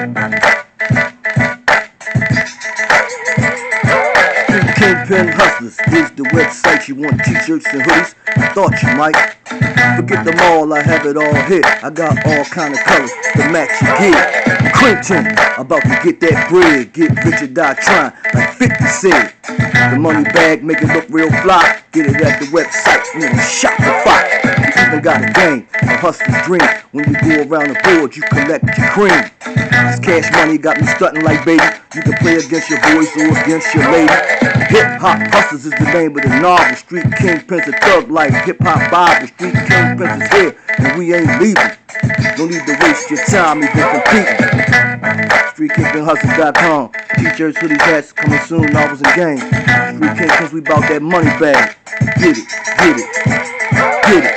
Kingpin Hustlers is the website. You want t-shirts and hoodies? I thought you might. Forget them all, I have it all here. I got all kind of colors to match your gear. Quentin, about to get that bread. Get rich or die trying, like 50 said. The money bag make it look real fly. Get it at the website, Shopify. You even got a game, a hustler's dream. When you go around the board, you collect your cream. This cash money got me stunting like baby. You can play against your boys or against your lady. Hip Hop Hustlers is the name of the novel. Street Kingpins a thug life. Hip Hop Bible. Street Kingpins is here and we ain't leaving. No need to waste your time even competing. StreetKingpinHustles.com. T-shirts, hoodies, hats coming soon. Novels and games. Street Kingpins, we bout that money bag. Get it, get it, get it.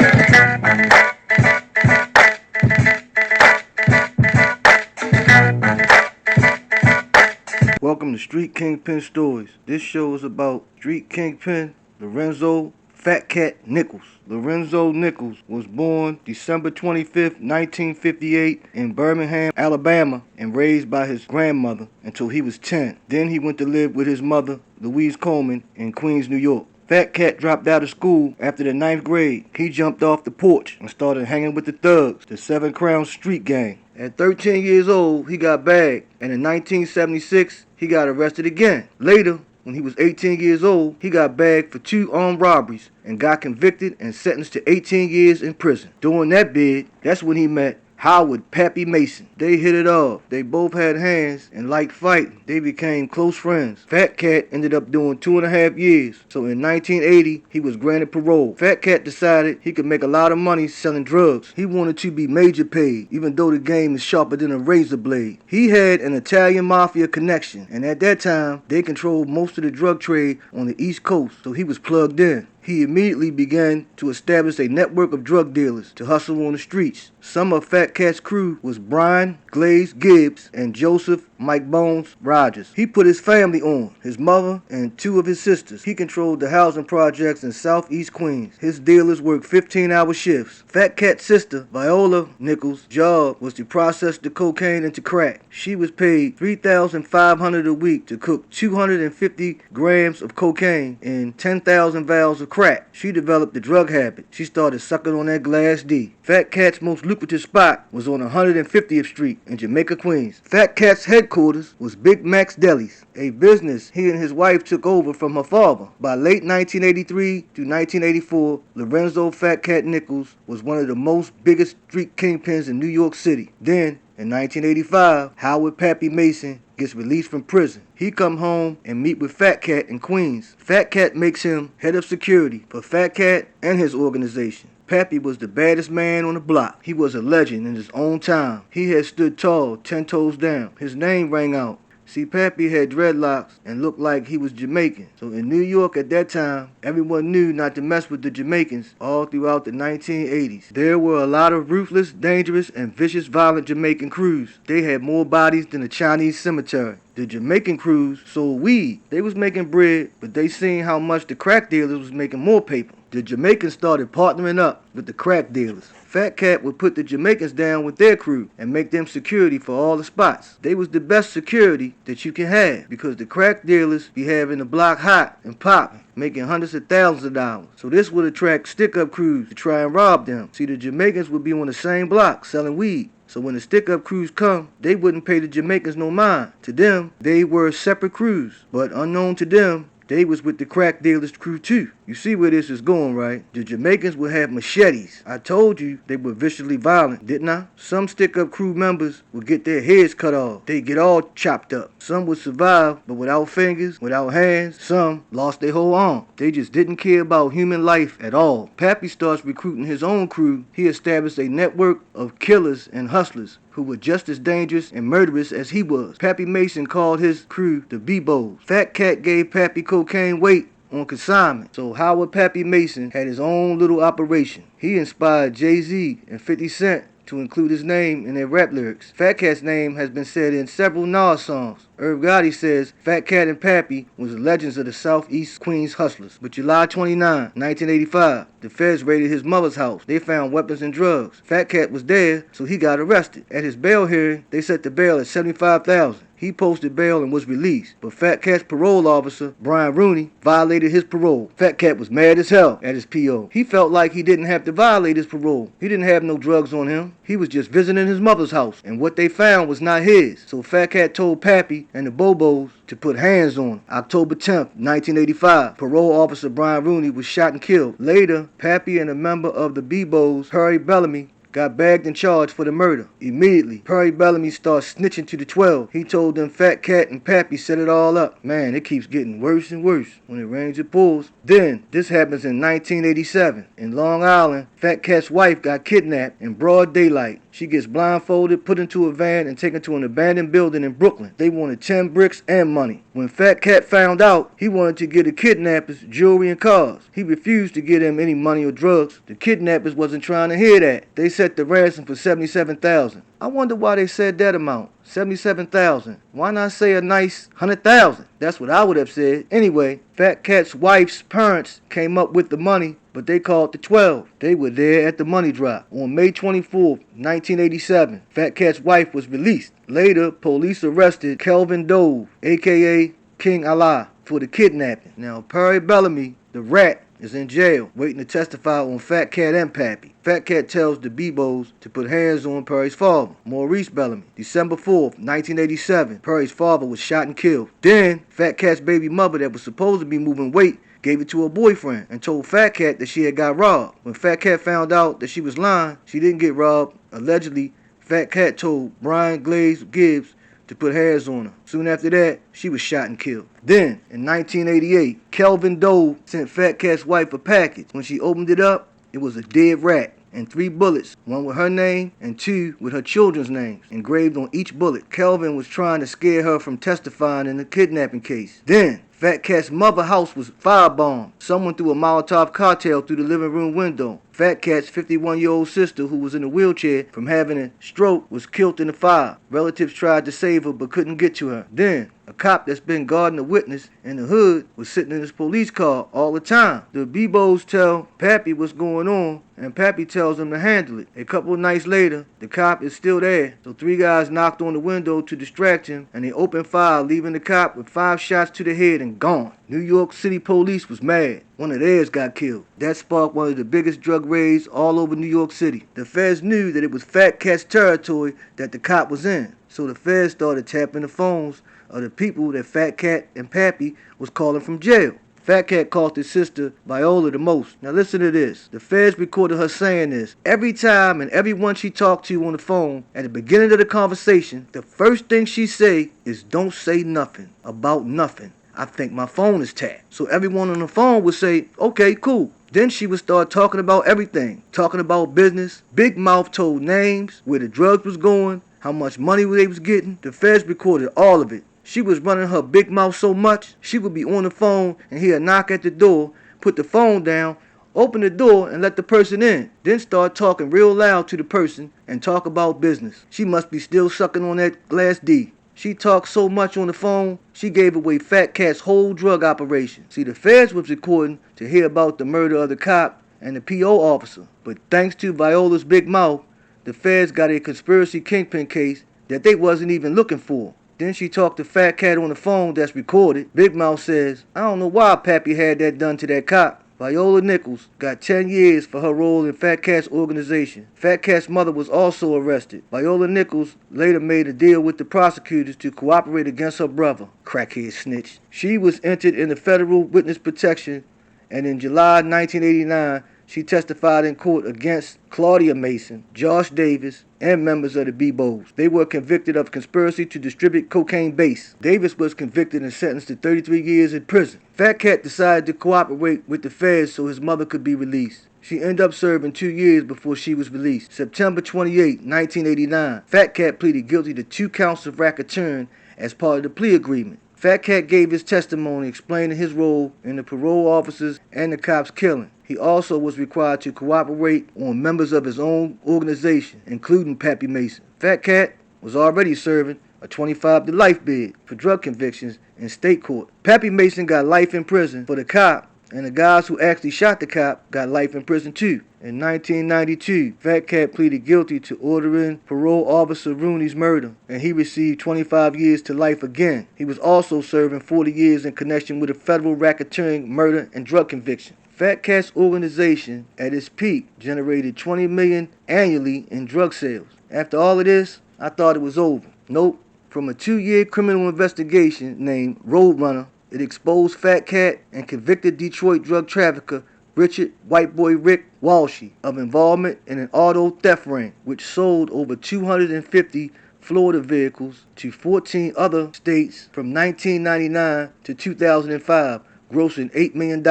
Welcome to Street Kingpin Stories. This show is about Street Kingpin Lorenzo Fat Cat Nichols. Lorenzo Nichols was born December 25th, 1958 in Birmingham, Alabama, and raised by his grandmother until he was 10. Then he went to live with his mother, Louise Coleman, in Queens, New York. Fat Cat dropped out of school after the 9th grade. He jumped off the porch and started hanging with the thugs, the Seven Crowns Street Gang. At 13 years old, he got bagged, and in 1976, he got arrested again. Later, when he was 18 years old, he got bagged for 2 armed robberies and got convicted and sentenced to 18 years in prison. During that bid, that's when he met Howard Papy Mason. They hit it off. They both had hands and liked fighting. They became close friends. Fat Cat ended up doing 2.5 years. So in 1980, he was granted parole. Fat Cat decided he could make a lot of money selling drugs. He wanted to be major paid, even though the game is sharper than a razor blade. He had an Italian mafia connection, and at that time, they controlled most of the drug trade on the East Coast, so he was plugged in. He immediately began to establish a network of drug dealers to hustle on the streets. Some of Fat Cat's crew was Brian Glaze Gibbs and Joseph Mike Bones Rogers. He put his family on, his mother and 2 of his sisters. He controlled the housing projects in southeast Queens. His dealers worked 15-hour shifts. Fat Cat's sister, Viola Nichols' job was to process the cocaine into crack. She was paid $3,500 a week to cook 250 grams of cocaine and 10,000 vials of crack. She developed the drug habit. She started sucking on that glass D. Fat Cat's most lucrative spot was on 150th Street in Jamaica, Queens. Fat Cat's headquarters was Big Mac's Delis, a business he and his wife took over from her father. By late 1983 to 1984, Lorenzo Fat Cat Nichols was one of the most biggest street kingpins in New York City. Then, in 1985, Howard Papy Mason gets released from prison. He come home and meet with Fat Cat in Queens. Fat Cat makes him head of security for Fat Cat and his organization. Papy was the baddest man on the block. He was a legend in his own time. He had stood tall, 10 toes down. His name rang out. See, Papy had dreadlocks and looked like he was Jamaican. So in New York at that time, everyone knew not to mess with the Jamaicans all throughout the 1980s. There were a lot of ruthless, dangerous, and vicious, violent Jamaican crews. They had more bodies than a Chinese cemetery. The Jamaican crews sold weed. They was making bread, but they seen how much the crack dealers was making more paper. The Jamaicans started partnering up with the crack dealers. Fat Cat would put the Jamaicans down with their crew and make them security for all the spots. They was the best security that you can have because the crack dealers be having the block hot and popping, making hundreds of thousands of dollars. So this would attract stick-up crews to try and rob them. See, the Jamaicans would be on the same block selling weed. So when the stick-up crews come, they wouldn't pay the Jamaicans no mind. To them, they were separate crews. But unknown to them, they was with the crack dealers crew too. You see where this is going, right? The Jamaicans would have machetes. I told you they were viciously violent, didn't I? Some stick-up crew members would get their heads cut off. They'd get all chopped up. Some would survive, but without fingers, without hands. Some lost their whole arm. They just didn't care about human life at all. Papy starts recruiting his own crew. He established a network of killers and hustlers who were just as dangerous and murderous as he was. Papy Mason called his crew the B-Boys. Fat Cat gave Papy cocaine weight on consignment. So Howard Papy Mason had his own little operation. He inspired Jay-Z and 50 Cent to include his name in their rap lyrics. Fat Cat's name has been said in several Nas songs. Irv Gotti says Fat Cat and Papy was the legends of the Southeast Queens hustlers. But July 29, 1985, the feds raided his mother's house. They found weapons and drugs. Fat Cat was there, so he got arrested. At his bail hearing, they set the bail at $75,000. He posted bail and was released, but Fat Cat's parole officer, Brian Rooney, violated his parole. Fat Cat was mad as hell at his P.O. He felt like he didn't have to violate his parole. He didn't have no drugs on him. He was just visiting his mother's house, and what they found was not his. So Fat Cat told Papy and the Bobos to put hands on him. October 10th, 1985, parole officer Brian Rooney was shot and killed. Later, Papy and a member of the Bobos, Perry Bellamy, got bagged and charged for the murder. Immediately, Perry Bellamy started snitching to the 12. He told them Fat Cat and Papy set it all up. Man, it keeps getting worse and worse. When it rains, it pours. Then, this happens in 1987. In Long Island, Fat Cat's wife got kidnapped in broad daylight. She gets blindfolded, put into a van, and taken to an abandoned building in Brooklyn. They wanted 10 bricks and money. When Fat Cat found out, he wanted to get the kidnappers jewelry and cars. He refused to give them any money or drugs. The kidnappers wasn't trying to hear that. They set the ransom for $77,000. I wonder why they said that amount. $77,000. Why not say a nice $100,000? That's what I would have said. Anyway, Fat Cat's wife's parents came up with the money, but they called the 12. They were there at the money drop. On May 24th, 1987, Fat Cat's wife was released. Later, police arrested Kelvin Dove, a.k.a. King Allah, for the kidnapping. Now, Perry Bellamy, the rat, is in jail, waiting to testify on Fat Cat and Papy. Fat Cat tells the Bebos to put hands on Perry's father, Maurice Bellamy. December 4th, 1987, Perry's father was shot and killed. Then, Fat Cat's baby mother that was supposed to be moving weight gave it to her boyfriend and told Fat Cat that she had got robbed. When Fat Cat found out that she was lying, she didn't get robbed. Allegedly, Fat Cat told Brian Glaze Gibbs to put hands on her. Soon after that, she was shot and killed. Then, in 1988, Kelvin Dove sent Fat Cat's wife a package. When she opened it up, it was a dead rat and 3 bullets, 1 with her name and 2 with her children's names, engraved on each bullet. Kelvin was trying to scare her from testifying in the kidnapping case. Then, Fat Cat's mother house was firebombed. Someone threw a Molotov cocktail through the living room window. Fat Cat's 51-year-old sister, who was in a wheelchair from having a stroke, was killed in the fire. Relatives tried to save her but couldn't get to her. Then, a cop that's been guarding a witness in the hood was sitting in his police car all the time. The Bebos tell Papy what's going on, and Papy tells him to handle it. A couple of nights later, the cop is still there, so 3 guys knocked on the window to distract him, and they opened fire, leaving the cop with 5 shots to the head and gone. New York City police was mad. One of theirs got killed. That sparked one of the biggest drug raids all over New York City. The feds knew that it was Fat Cat's territory that the cop was in, so the feds started tapping the phones of the people that Fat Cat and Papy was calling from jail. Fat Cat called his sister Viola the most. Now listen to this. The feds recorded her saying this. Every time and everyone she talked to on the phone, at the beginning of the conversation, the first thing she say is, "Don't say nothing about nothing. I think my phone is tapped." So everyone on the phone would say, "Okay, cool." Then she would start talking about everything. Talking about business. Big Mouth told names, where the drugs was going, how much money they was getting. The feds recorded all of it. She was running her big mouth so much, she would be on the phone and hear a knock at the door, put the phone down, open the door and let the person in. Then start talking real loud to the person and talk about business. She must be still sucking on that glass D. She talked so much on the phone, she gave away Fat Cat's whole drug operation. See, the feds was recording to hear about the murder of the cop and the P.O. officer. But thanks to Viola's big mouth, the feds got a conspiracy kingpin case that they wasn't even looking for. Then she talked to Fat Cat on the phone that's recorded. Big Mouth says, "I don't know why Papy had that done to that cop." Viola Nichols got 10 years for her role in Fat Cat's organization. Fat Cat's mother was also arrested. Viola Nichols later made a deal with the prosecutors to cooperate against her brother. Crackhead snitch. She was entered into federal witness protection, and in July 1989, she testified in court against Claudia Mason, Josh Davis, and members of the Bebos. They were convicted of conspiracy to distribute cocaine base. Davis was convicted and sentenced to 33 years in prison. Fat Cat decided to cooperate with the feds so his mother could be released. She ended up serving 2 years before she was released. September 28, 1989, Fat Cat pleaded guilty to 2 counts of racketeering as part of the plea agreement. Fat Cat gave his testimony explaining his role in the parole officers and the cops' killing. He also was required to cooperate on members of his own organization, including Papy Mason. Fat Cat was already serving a 25 to life bid for drug convictions in state court. Papy Mason got life in prison for the cop, and the guys who actually shot the cop got life in prison too. In 1992, Fat Cat pleaded guilty to ordering parole officer Rooney's murder, and he received 25 years to life again. He was also serving 40 years in connection with a federal racketeering, murder, and drug conviction. Fat Cat's organization, at its peak, generated $20 million annually in drug sales. After all of this, I thought it was over. Nope. From a 2-year criminal investigation named Roadrunner, it exposed Fat Cat and convicted Detroit drug trafficker Richard White Boy Rick Walshy of involvement in an auto theft ring, which sold over 250 Florida vehicles to 14 other states from 1999 to 2005, grossing $8 million.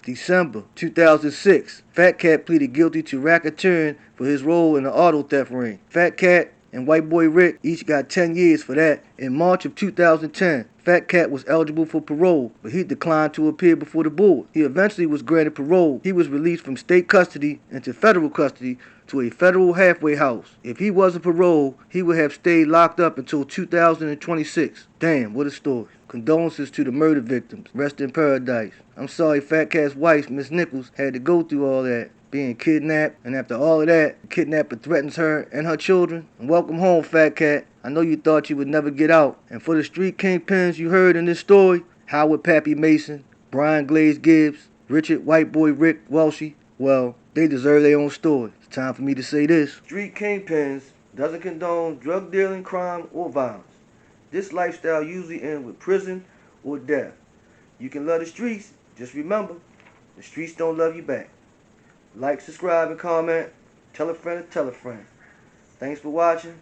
December 2006, Fat Cat pleaded guilty to racketeering for his role in the auto theft ring. Fat Cat and White Boy Rick each got 10 years for that. In March of 2010, Fat Cat was eligible for parole, but he declined to appear before the board. He eventually was granted parole. He was released from state custody into federal custody to a federal halfway house. If he wasn't paroled, he would have stayed locked up until 2026. Damn, what a story. Condolences to the murder victims. Rest in paradise. I'm sorry Fat Cat's wife, Miss Nichols, had to go through all that, being kidnapped, and after all of that, the kidnapper threatens her and her children. And welcome home, Fat Cat. I know you thought you would never get out. And for the street kingpins you heard in this story, Howard Papy Mason, Brian Glaze Gibbs, Richard White Boy Rick Walshy, well, they deserve their own story. It's time for me to say this. Street kingpins doesn't condone drug dealing, crime, or violence. This lifestyle usually ends with prison or death. You can love the streets, just remember, the streets don't love you back. Like, subscribe, and comment. Tell a friend to tell a friend. Thanks for watching.